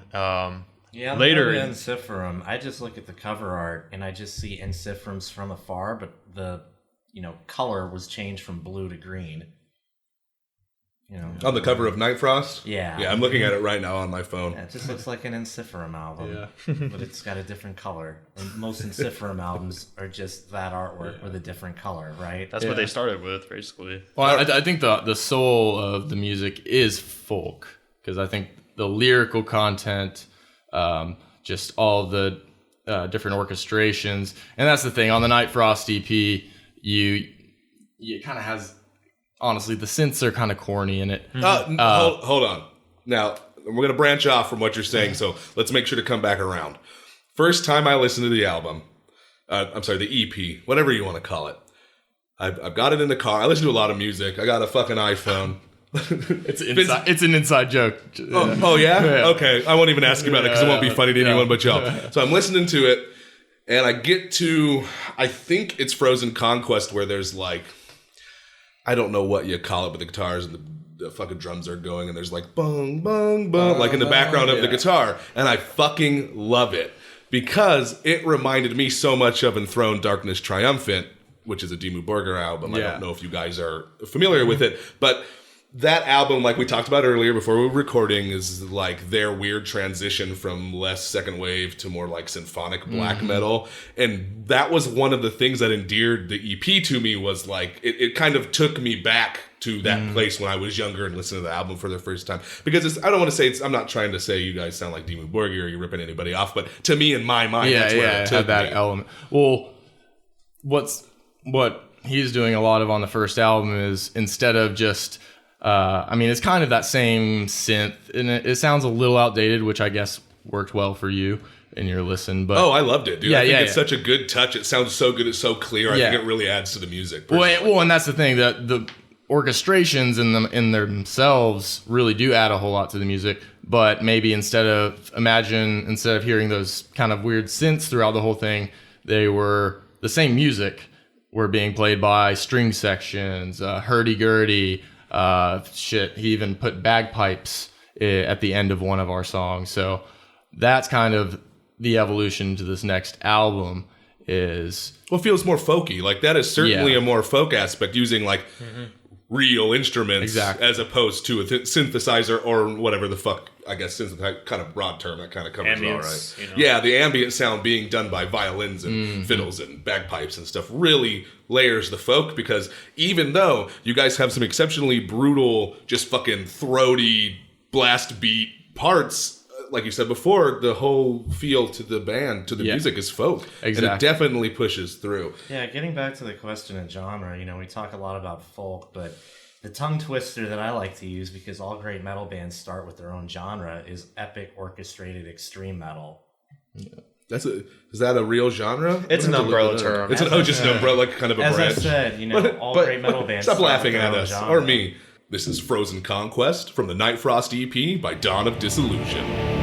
Later in Ensiferum, I just look at the cover art and I just see Ensiferums from afar, but the color was changed from blue to green. On the cover of Night Frost? Yeah. Yeah, I'm looking at it right now on my phone. Yeah, it just looks like an Ensiferum album, Yeah. but it's got a different color. And most Ensiferum albums are just that artwork with a different color, right? That's what they started with, basically. Well, I think the soul of the music is folk, because I think the lyrical content, just all the different orchestrations, and that's the thing on the Night Frost EP. It kind of has. Honestly, the synths are kind of corny in it. Hold on. Now, we're going to branch off from what you're saying, so let's make sure to come back around. First time I listened to the album, the EP, whatever you want to call it. I've got it in the car. I listen to a lot of music. I got a fucking iPhone. It's an inside joke. Oh yeah? Okay. I won't even ask you about it because it won't be funny to anyone but y'all. So I'm listening to it, and I get to, I think it's Frozen Conquest, where there's like, I don't know what you call it, but the guitars and the fucking drums are going, and there's like bung, bung, bung, like in the background of the guitar. And I fucking love it because it reminded me so much of Enthroned Darkness Triumphant, which is a Dimmu Borgir album. I don't know if you guys are familiar with it, but that album, like we talked about earlier before we were recording, is like their weird transition from less second wave to more like symphonic black metal. And that was one of the things that endeared the EP to me, was like, it kind of took me back to that place when I was younger and listened to the album for the first time. Because I don't want to say, I'm not trying to say you guys sound like Dimmu Borgir or you're ripping anybody off, but to me, in my mind, that's where it took that me. element. Well, what he's doing a lot of on the first album is, instead of just it's kind of that same synth, and it sounds a little outdated, which I guess worked well for you in your listen. But I loved it, dude. I think it's such a good touch. It sounds so good. It's so clear. I think it really adds to the music. Well, and that's the thing, that the orchestrations in themselves really do add a whole lot to the music. But maybe instead of hearing those kind of weird synths throughout the whole thing, they were the same music were being played by string sections, hurdy-gurdy. He even put bagpipes at the end of one of our songs. So that's kind of the evolution to this next album. It feels more folky. Like, that is certainly a more folk aspect, using like real instruments as opposed to a synthesizer or whatever the fuck. I guess synthesizer, kind of broad term, that kind of covers it all, right? Yeah, the ambient sound being done by violins and fiddles and bagpipes and stuff really layers the folk, because even though you guys have some exceptionally brutal, just fucking throaty, blast beat parts, like you said before, the whole feel to the band, to the music is folk. Exactly. And it definitely pushes through. Yeah, getting back to the question of genre, we talk a lot about folk, but the tongue twister that I like to use, because all great metal bands start with their own genre, is epic orchestrated extreme metal. Is that a real genre? It's an umbrella term. It's just an umbrella, like kind of a As branch. I said, all great metal bands. Stop laughing start at with us, their own or genre. me. This is Frozen Conquest from the Night Frost EP by Dawn of Dissolution.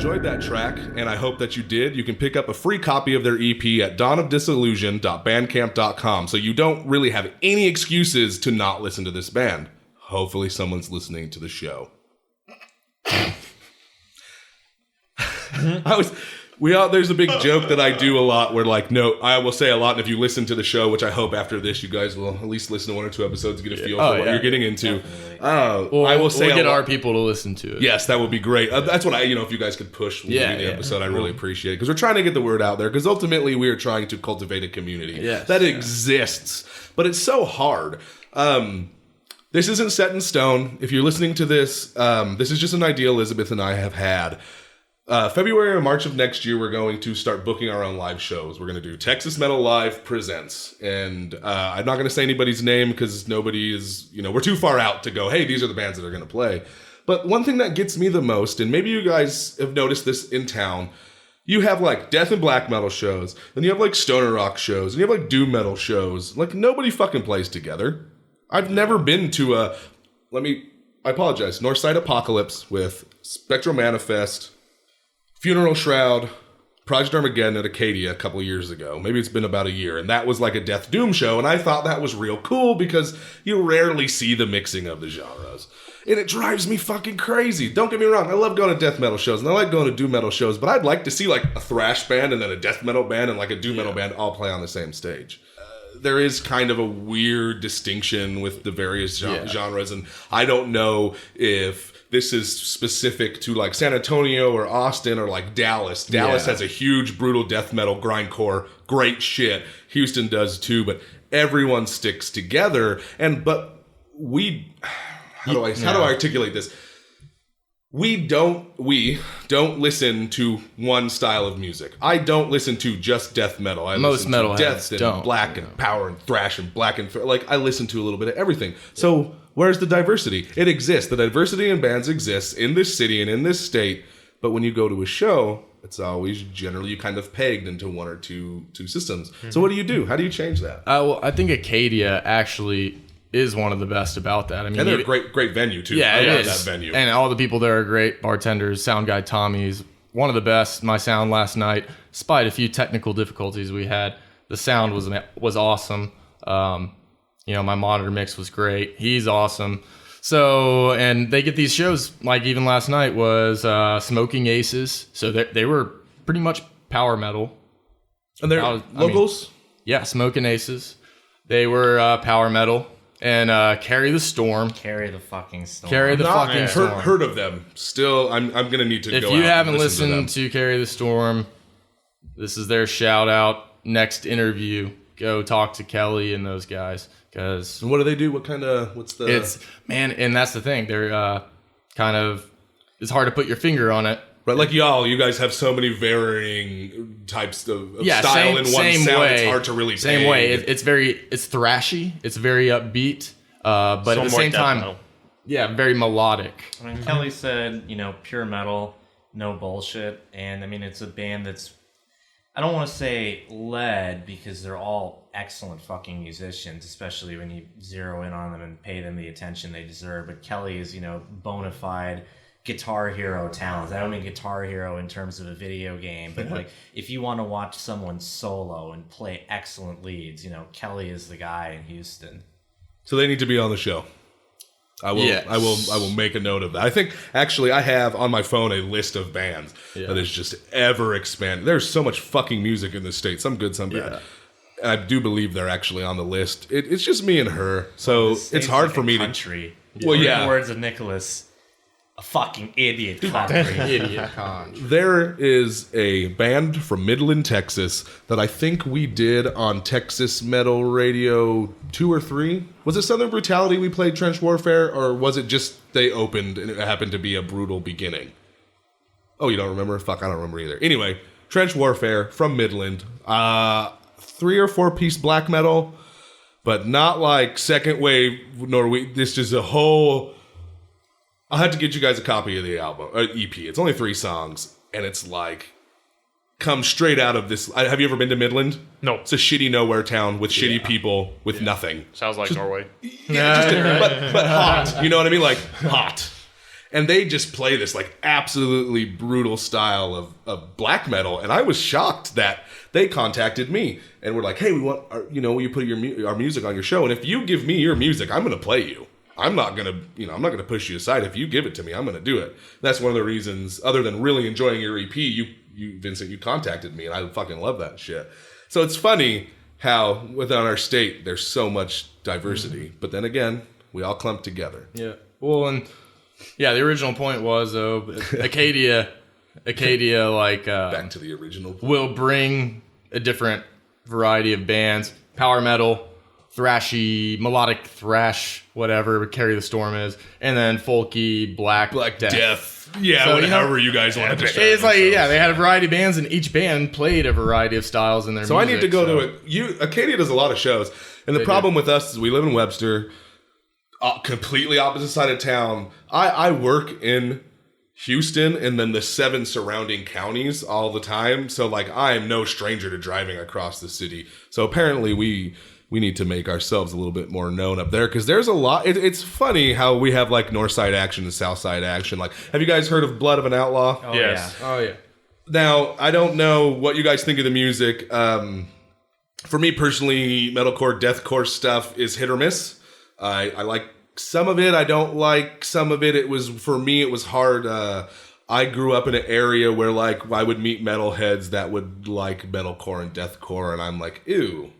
enjoyed that track, and I hope that you did, you can pick up a free copy of their EP at dawnofdissolution.bandcamp.com, so you don't really have any excuses to not listen to this band. Hopefully someone's listening to the show. There's a big joke that I do a lot where, like, no, I will say a lot, and if you listen to the show, which I hope after this you guys will at least listen to 1 or 2 episodes to get a feel for what you're getting into. I will say we'll get our people to listen to it. Yes, that would be great. That's what if you guys could push the episode, I really appreciate it. Because we're trying to get the word out there, because ultimately we are trying to cultivate a community that exists. But it's so hard. This isn't set in stone. If you're listening to this, this is just an idea Elizabeth and I have had. February or March of next year, we're going to start booking our own live shows. We're going to do Texas Metal Live Presents. And I'm not going to say anybody's name because nobody is, we're too far out to go, hey, these are the bands that are going to play. But one thing that gets me the most, and maybe you guys have noticed this in town, you have like death and black metal shows, then you have like stoner rock shows, and you have like doom metal shows. Like, nobody fucking plays together. I've never been to I apologize, Northside Apocalypse with Spectral Manifest, Funeral Shroud, Project Armageddon at Acadia a couple years ago. Maybe it's been about a year. And that was like a death doom show. And I thought that was real cool because you rarely see the mixing of the genres. And it drives me fucking crazy. Don't get me wrong. I love going to death metal shows and I like going to doom metal shows. But I'd like to see like a thrash band and then a death metal band and like a doom metal band all play on the same stage. There is kind of a weird distinction with the various genres. And I don't know if this is specific to like San Antonio or Austin or like Dallas. Dallas has a huge brutal death metal grindcore, great shit. Houston does too, but everyone sticks together. But we, how do I articulate this? We don't listen to one style of music. I don't listen to just death metal. Most metal death and black and power and thrash and black and I listen to a little bit of everything. So where's the diversity? It exists. The diversity in bands exists in this city and in this state. But when you go to a show, it's always generally kind of pegged into 1 or 2 systems. Mm-hmm. So what do you do? How do you change that? Well, I think Acadia actually is one of the best about that. I mean, and they're a great venue too. Yeah, I love is. that venue. And all the people there are great bartenders. Sound guy Tommy's one of the best. My sound last night, despite a few technical difficulties we had, the sound was awesome. My monitor mix was great. He's awesome. So, and they get these shows, like even last night was Smoking Aces. So they were pretty much power metal. And they're locals? Smoking Aces. They were power metal. And Carry the Storm. Carry the fucking storm. Storm. Heard of them. Still, I'm going to need to if go out. If you haven't and listened to Carry the Storm, this is their shout out. Next interview, go talk to Kelly and those guys. Cause what do they do? And that's the thing. They're it's hard to put your finger on it. Right, like you guys have so many varying types of style in one sound. It's hard to really same way. It's thrashy. It's very upbeat, but at the same time, very melodic. I mean, Kelly said, pure metal, no bullshit, and I mean it's a band that's, I don't want to say led because they're all excellent fucking musicians, especially when you zero in on them and pay them the attention they deserve. But Kelly is, bona fide Guitar Hero talents. I don't mean Guitar Hero in terms of a video game, but like if you want to watch someone solo and play excellent leads, Kelly is the guy in Houston. So they need to be on the show. I will make a note of that. I think actually I have on my phone a list of bands that is just ever expanding. There's so much fucking music in this state. Some good, some bad. And I do believe they're actually on the list. It's just me and her, so it's hard for me country. Well, in the words of Nicholas, a fucking idiot country. There is a band from Midland, Texas that I think we did on Texas Metal Radio 2 or 3. Was it Southern Brutality we played Trench Warfare, or was it just they opened and it happened to be a brutal beginning? Oh, you don't remember? Fuck, I don't remember either. Anyway, Trench Warfare from Midland. 3 or 4 piece black metal, but not like second wave Norwegian. This is a whole... I'll have to get you guys a copy of the album, EP. It's only 3 songs, and it's like, come straight out of this. Have you ever been to Midland? No. It's a shitty nowhere town with shitty people with nothing. Sounds like Norway. Yeah, but hot. You know what I mean? Like, hot. And they just play this like absolutely brutal style of black metal. And I was shocked that they contacted me and were like, hey, we want, will you put our music on your show? And if you give me your music, I'm going to play you. I'm not going to push you aside. If you give it to me, I'm going to do it. That's one of the reasons, other than really enjoying your EP, you Vincent, you contacted me and I fucking love that shit. So it's funny how within our state, there's so much diversity. But then again, we all clump together. Yeah. Well, and yeah, the original point was though, Acadia, like back to the original point. Will bring a different variety of bands, power metal, thrashy, melodic thrash, whatever Carry the Storm is, and then folky, black death. Yeah, so, however you guys want to describe it. It's like, yeah, they had a variety of bands, and each band played a variety of styles in their music. So I need to go to it. Acadia does a lot of shows, and the problem with us is we live in Webster, completely opposite side of town. I work in Houston and then the 7 surrounding counties all the time. So, like, I am no stranger to driving across the city. So apparently we need to make ourselves a little bit more known up there because there's a lot. It's funny how we have like north side action and south side action. Like, have you guys heard of Blood of an Outlaw? Oh, yes. Yeah. Oh, yeah. Now, I don't know what you guys think of the music. For me personally, metalcore, deathcore stuff is hit or miss. I like some of it. I don't like some of it. For me, it was hard. I grew up in an area where like I would meet metalheads that would like metalcore and deathcore, and I'm like, ew.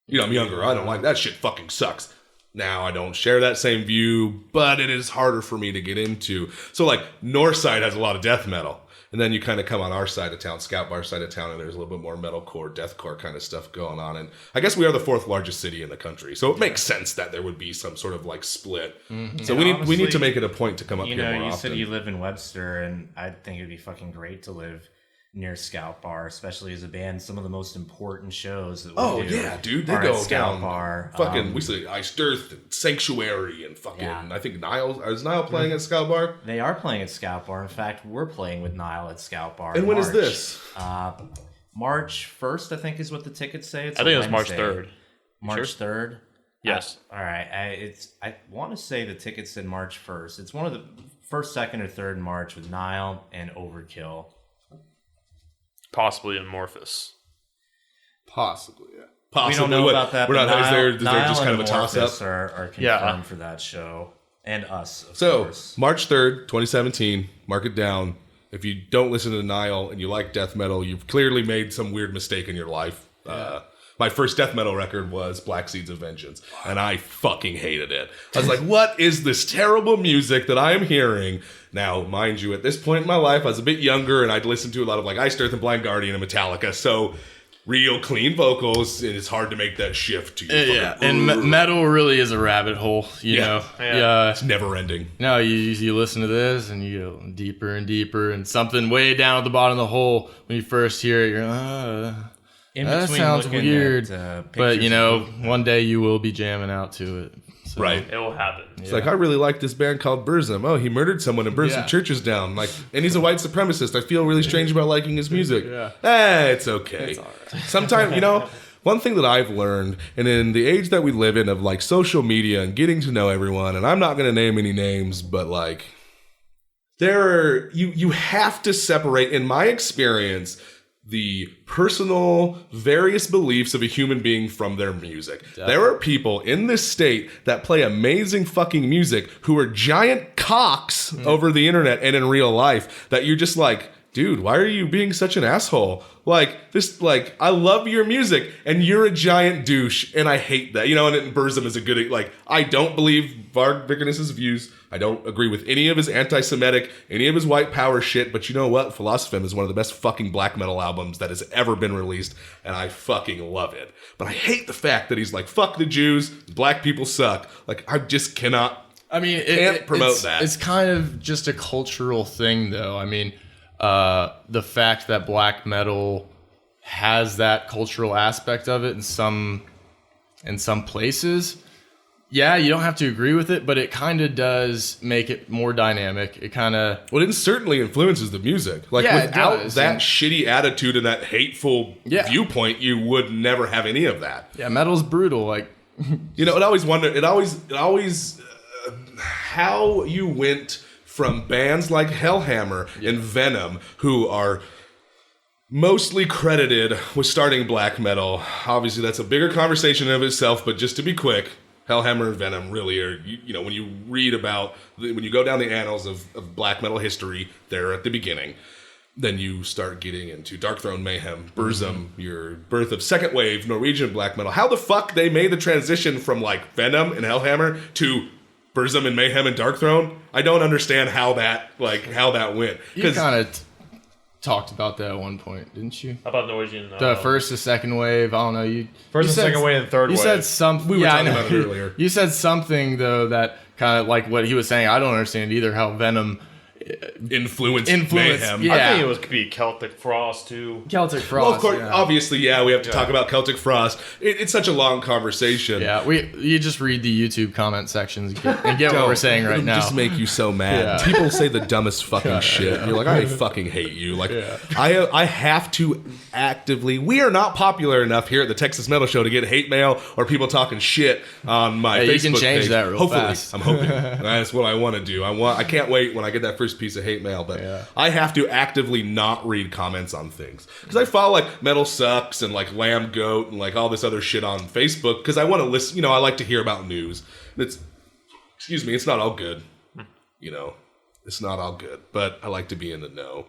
I'm younger. I don't like that shit. Fucking sucks. Now I don't share that same view, but it is harder for me to get into. So like Northside has a lot of death metal, and then you kind of come on our side of town, Scout Bar side of town, and there's a little bit more metalcore, deathcore kind of stuff going on. And I guess we are the 4th largest city in the country, so it makes sense that there would be some sort of like split. Mm-hmm. So we need to make it a point to come up here more often. You said you live in Webster, and I think it'd be fucking great to live near Scout Bar, especially as a band. Some of the most important shows that we do. Oh yeah, dude, they go Scout down Bar. Fucking, we say Iced Earth, and Sanctuary, and fucking. Yeah. I think is Nile playing at Scout Bar? They are playing at Scout Bar. In fact, we're playing with Nile at Scout Bar. And when is this? March 1st, I think, is what the tickets say. I think it was March 3rd. March 3rd. Yes. All right. I want to say the tickets said March 1st. It's one of the first, second, or third March with Nile and Overkill. Possibly Amorphous. Possibly, yeah. Possibly. We don't know about that. We're not. Is there just kind of a toss-up? Are confirmed for that show, and us. Of course. March 3rd, 2017. Mark it down. If you don't listen to Nile and you like death metal, you've clearly made some weird mistake in your life. Yeah. My first death metal record was Black Seeds of Vengeance, and I fucking hated it. I was like, what is this terrible music that I am hearing? Now, mind you, at this point in my life, I was a bit younger, and I'd listened to a lot of like Iced Earth and Blind Guardian and Metallica, so real clean vocals, and it's hard to make that shift to you. Yeah, and metal really is a rabbit hole, you know. Yeah. It's never ending. No, you listen to this, and you go deeper and deeper, and something way down at the bottom of the hole, when you first hear it, you're that sounds weird, but one day you will be jamming out to it. So. Right. It will happen. It's like, I really like this band called Burzum. Oh, he murdered someone and burned some churches down. Like, and he's a white supremacist. I feel really strange about liking his music. It's okay. It's all right. Sometimes, one thing that I've learned, and in the age that we live in of like social media and getting to know everyone, and I'm not going to name any names, but like, you have to separate, in my experience, the personal, various beliefs of a human being from their music. Definitely. There are people in this state that play amazing fucking music who are giant cocks over the internet and in real life that you're just like, dude, why are you being such an asshole? I love your music, and you're a giant douche, and I hate that. And Burzum is a good, I don't believe Varg Vikernes' views. I don't agree with any of his anti-Semitic, any of his white power shit, but you know what? Philosophim is one of the best fucking black metal albums that has ever been released, and I fucking love it. But I hate the fact that he's like, fuck the Jews, black people suck. I just cannot, can't promote that. It's kind of just a cultural thing, though. The fact that black metal has that cultural aspect of it in some places, you don't have to agree with it, but it kind of does make it more dynamic. It kind of... Well, it certainly influences the music. Without that shitty attitude and that hateful viewpoint, you would never have any of that. Yeah, metal's brutal. It always how you went from bands like Hellhammer and Venom, who are mostly credited with starting black metal. Obviously, that's a bigger conversation in of itself, but just to be quick, Hellhammer and Venom really are, when you read about, when you go down the annals of black metal history, they're at the beginning. Then you start getting into Darkthrone Mayhem, Burzum, your birth of second wave Norwegian black metal. How the fuck they made the transition from like Venom and Hellhammer to Burzum and Mayhem and Darkthrone? I don't understand how that went. You kind of talked about that at one point, didn't you? How about Norwegian? The first, the second wave. I don't know. First and second wave and third wave. You said something. We were talking about it earlier. You said something though that kind of like what he was saying. I don't understand either. How Venom influenced Mayhem. Yeah. I think it could be Celtic Frost too. Celtic Frost. Well, of course, obviously, we have to talk about Celtic Frost. It's such a long conversation. Yeah, you just read the YouTube comment sections and get what we're saying right now. Just make you so mad. Yeah. People say the dumbest fucking shit. And you're like, I fucking hate you. Like, I have to actively. We are not popular enough here at the Texas Metal Show to get hate mail or people talking shit on my Facebook page. You can change that real fast. I'm hoping. That's what I want to do. I can't wait when I get that first piece of hate mail, but I have to actively not read comments on things because I follow like Metal Sucks and like Lamb Goat and like all this other shit on Facebook because I want to listen. I like to hear about news. It's not all good. It's not all good, but I like to be in the know.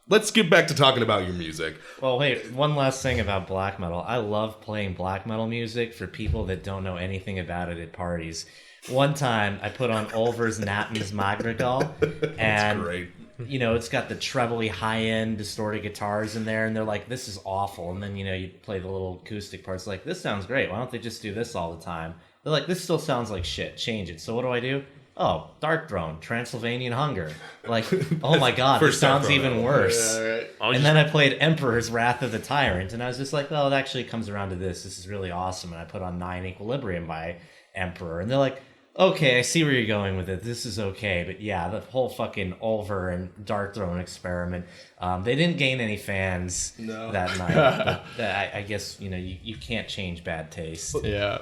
Let's get back to talking about your music. Well, wait, one last thing about black metal. I love playing black metal music for people that don't know anything about it at parties. One time, I put on Olver's Natm's Magrigal, and great. It's got the trebly high-end distorted guitars in there, and they're like, this is awful. And then, you play the little acoustic parts, like, this sounds great. Why don't they just do this all the time? They're like, this still sounds like shit. Change it. So what do? Oh, Darkthrone, Transylvanian Hunger. Like, oh my god, this sounds even worse. Yeah, right. And then I played Emperor's Wrath of the Tyrant, and I was just like, well, it actually comes around to this. This is really awesome. And I put on 9 Equilibrium by Emperor, and they're like, okay, I see where you're going with it. This is okay. But yeah, the whole fucking Ulver and Darkthrone experiment, they didn't gain any fans that night. But I guess, you can't change bad taste. Yeah.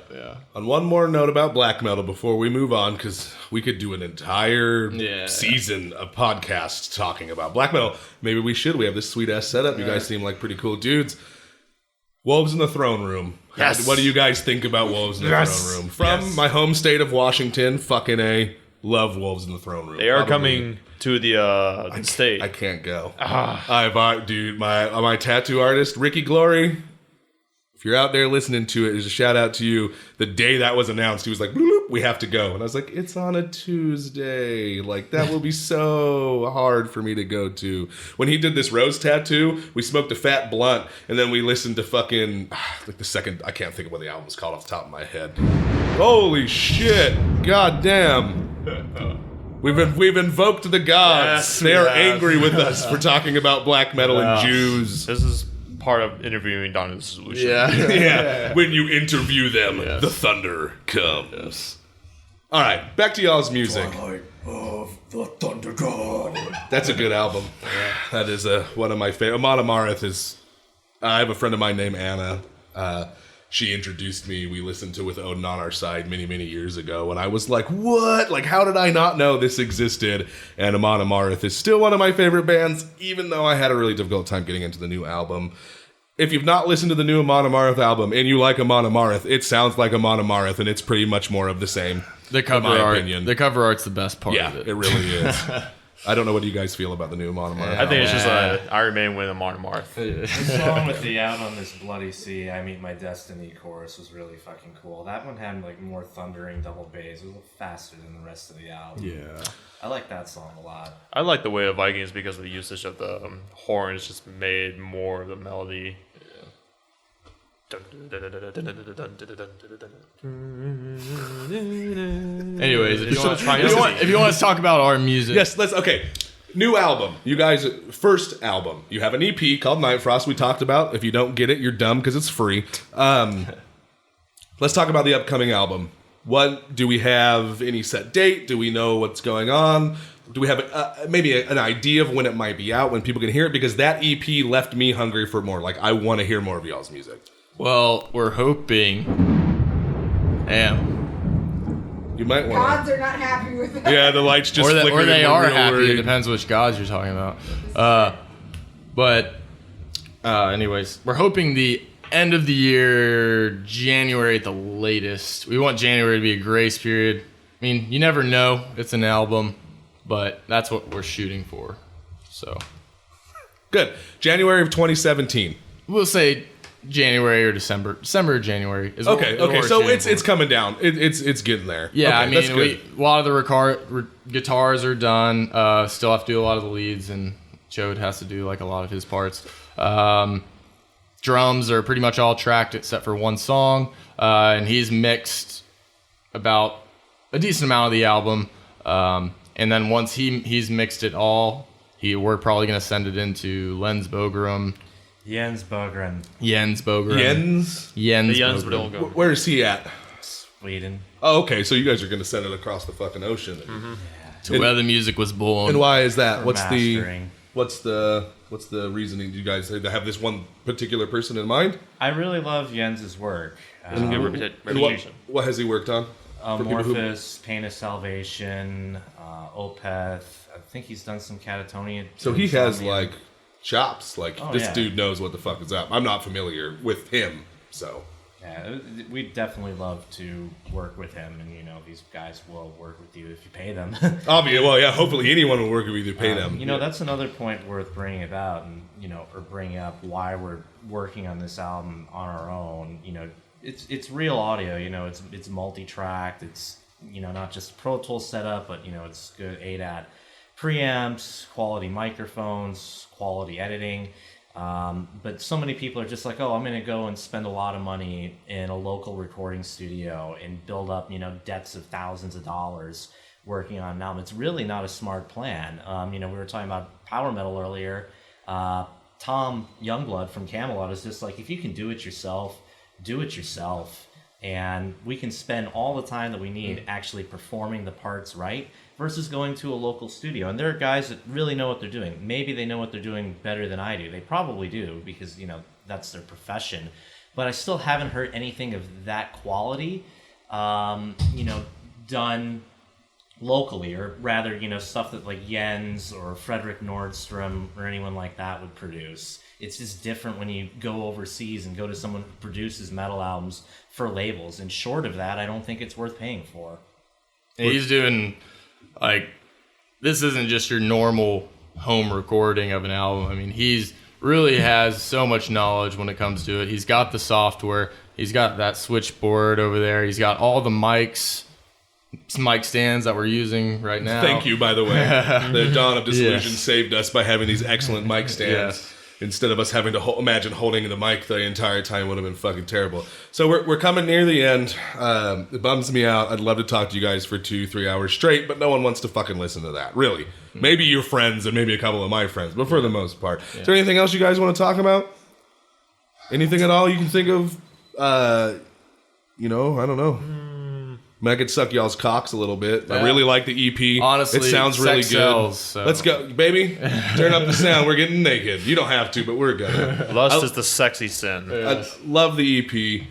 On one more note about black metal before we move on, because we could do an entire season of podcasts talking about black metal. Maybe we should. We have this sweet-ass setup. You guys seem like pretty cool dudes. Wolves in the Throne Room. Yes. What do you guys think about Wolves in the Throne Room? From my home state of Washington, fucking A, love Wolves in the Throne Room. They are coming to the state. I can't go. Dude, my tattoo artist, Ricky Glory, if you're out there listening to it, there's a shout out to you. The day that was announced, he was like, bloop, we have to go. And I was like, it's on a Tuesday. Like, that will be so hard for me to go to. When he did this rose tattoo, we smoked a fat blunt, and then we listened to fucking, like the second, I can't think of what the album was called off the top of my head. Holy shit. God damn. We've invoked the gods. Yes, they are angry with us for talking about black metal and Jews. This is part of interviewing Dawn of Dissolution. Yeah. When you interview them, the thunder comes. Yes. All right, back to y'all's music. Twilight of the Thunder God. That's a good album. That is one of my favorite. Amon Amarth is. I have a friend of mine named Anna. She introduced me. We listened to With Odin on Our Side many, many years ago, and I was like, what? Like, how did I not know this existed? And Amon Amarth is still one of my favorite bands, even though I had a really difficult time getting into the new album. If you've not listened to the new Amon Amarth album and you like Amon Amarth, it sounds like Amon Amarth, and it's pretty much more of the same. The cover art, the cover art's the best part of it. Yeah, it really is. I don't know what you guys feel about the new Amon Amarth. I think it's just I remain with Amon Amarth. The song with the Out on This Bloody Sea, I Meet My Destiny chorus was really fucking cool. That one had like more thundering double bass. It was faster than the rest of the album. Yeah. I like that song a lot. I like the Way of Vikings because the usage of the horns just made more of the melody. Anyways, if you want to talk about our music, yes, okay. New album, you guys. First album, you have an EP called Night Frost. We talked about. If you don't get it, you're dumb because it's free. Let's talk about the upcoming album. What do we have? Any set date? Do we know what's going on? Do we have maybe an idea of when it might be out, when people can hear it? Because that EP left me hungry for more. Like, I want to hear more of y'all's music. Well, we're hoping. You You might want Gods are not happy with that. Yeah, the lights just or flickered. they and are we're real happy. worried. It depends which gods you're talking about. Anyways, we're hoping the end of the year, January at the latest. We want January to be a grace period. I mean, you never know. It's an album, but that's what we're shooting for. So Good. January of 2017. we'll say January or December. December or January is Okay. what we're So shooting it's for. coming down. It's getting there. Yeah, Okay, that's I good. mean, a lot of the guitars are done. Still have to do a lot of the leads, and Chode has to do like a lot of his parts. Drums are pretty much all tracked except for one song, and he's mixed about a decent amount of the album. And then once he's mixed it all, we're probably gonna send it into Jens Bogren. Jens Bogren, Jens. The Jens Bogren. don't go. Where is he at? Sweden. Oh, okay. So you guys are going to send it across the fucking ocean. To where the music was born. And why is that? For What's mastering. the reasoning? Do you guys have this one particular person in mind? I really love Jens's work. Good And reputation. what has he worked on? For people who- Amorphous, Pain of Salvation, Opeth. I think he's done some Catatonia. So he has like chops. Like Oh, this yeah. dude knows what the fuck is up. I'm not familiar with him, so Yeah, we'd definitely love to work with him, and these guys will work with you if you pay them. obviously, well, yeah. Hopefully, anyone will work with you to pay them. That's another point worth bringing about, and or bringing up why we're working on this album on our own. It's real audio. It's multi-tracked. It's not just Pro Tools setup, but it's good ADAT preamps, quality microphones, quality editing. But so many people are just like, oh, I'm going to go and spend a lot of money in a local recording studio and build up, debts of thousands of dollars working on an album. It's really not a smart plan. We were talking about power metal earlier. Tom Youngblood from Camelot is just like, if you can do it yourself, do it yourself. And we can spend all the time that we need actually performing the parts right versus going to a local studio. And there are guys that really know what they're doing. Maybe they know what they're doing better than I do. They probably do because, that's their profession. But I still haven't heard anything of that quality, done locally, or rather, stuff that like Jens or Frederick Nordstrom or anyone like that would produce. It's just different when you go overseas and go to someone who produces metal albums for labels. And short of that, I don't think it's worth paying for. And he's doing this isn't just your normal home recording of an album. I mean, he's really has so much knowledge when it comes to it. He's got the software. He's got that switchboard over there. He's got all the mic stands that we're using right now. Thank you, by the way. The Dawn of Dissolution Yes. saved us by having these excellent mic stands. Yes. Instead of us having to imagine holding the mic the entire time would have been fucking terrible. So we're coming near the end. It bums me out. I'd love to talk to you guys for 2-3 hours straight, but no one wants to fucking listen to that. Really. Maybe your friends and maybe a couple of my friends, but for the most part. Is there anything else you guys want to talk about? Anything at all you can think of? I don't know. I mean, I could suck y'all's cocks a little bit. I really like the EP. Honestly, it sounds really sex good. sells, so. Let's go, baby. Turn up the sound. We're getting naked. You don't have to, but we're gonna. Lust is the sexy sin. I love the EP.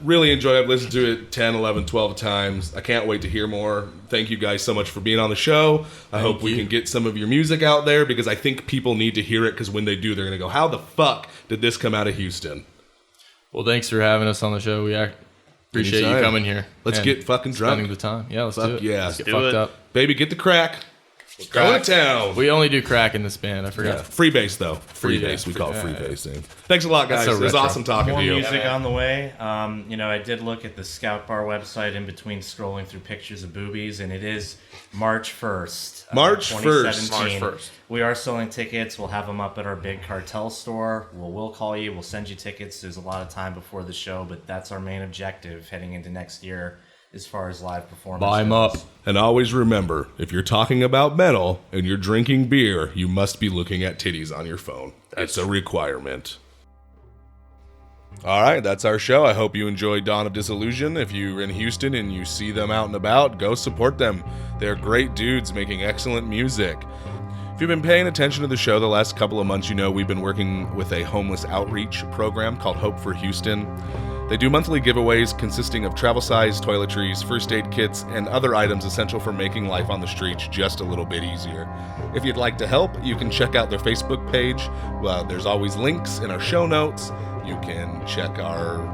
Really enjoyed it. I've listened to it 10, 11, 12 times. I can't wait to hear more. Thank you guys so much for being on the show. I hope we can get some of your music out there because I think people need to hear it because when they do, they're going to go, how the fuck did this come out of Houston? Well, thanks for having us on the show. We appreciate Anytime. you coming here. Let's and get fucking spending drunk. the time. Yeah, let's do Fuck it. yeah. Let's get Do fucked it. up. Baby, get the crack. Go to town. We only do crack in this band. I forgot. Yeah. Free bass, though. Free Yeah, bass. We call it free yeah. bass. Thanks a lot, guys. so It was retro. awesome talking More to you. music on the way. I did look at the Scout Bar website in between scrolling through pictures of boobies, and it is March 1st. March 1st. 2017. March 1st. We are selling tickets. We'll have them up at our big cartel store. We'll call you. We'll send you tickets. There's a lot of time before the show, but that's our main objective heading into next year as far as live performance. Buy 'em up. And always remember, if you're talking about metal and you're drinking beer, you must be looking at titties on your phone. It's a requirement. All right, that's our show. I hope you enjoyed Dawn of Dissolution. If you're in Houston and you see them out and about, go support them. They're great dudes making excellent music. If you've been paying attention to the show the last couple of months, you know we've been working with a homeless outreach program called Hope for Houston. They do monthly giveaways consisting of travel-sized toiletries, first aid kits, and other items essential for making life on the streets just a little bit easier. If you'd like to help, you can check out their Facebook page. There's always links in our show notes. You can check our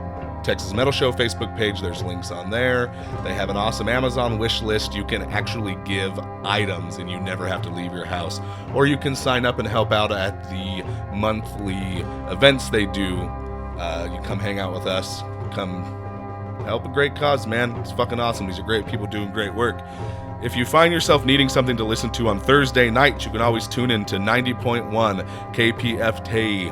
Texas Metal Show Facebook page. There's links on there. They have an awesome Amazon wish list. You can actually give items and you never have to leave your house. Or you can sign up and help out at the monthly events they do. You come hang out with us. Come help a great cause, man. It's fucking awesome. These are great people doing great work. If you find yourself needing something to listen to on Thursday nights, you can always tune in to 90.1 KPFT,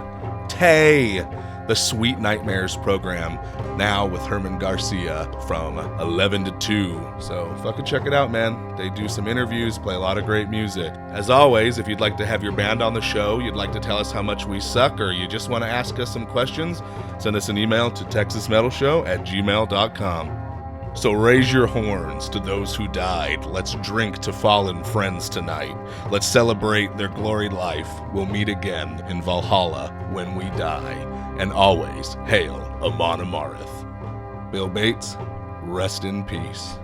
the Sweet Nightmares program, now with Herman Garcia from 11 to 2. So fucking check it out, man. They do some interviews, play a lot of great music. As always, if you'd like to have your band on the show, you'd like to tell us how much we suck, or you just want to ask us some questions, send us an email to texasmetalshow@gmail.com. So raise your horns to those who died. Let's drink to fallen friends tonight. Let's celebrate their gloried life. We'll meet again in Valhalla when we die. And always hail Amon Amarth. Bill Bates, rest in peace.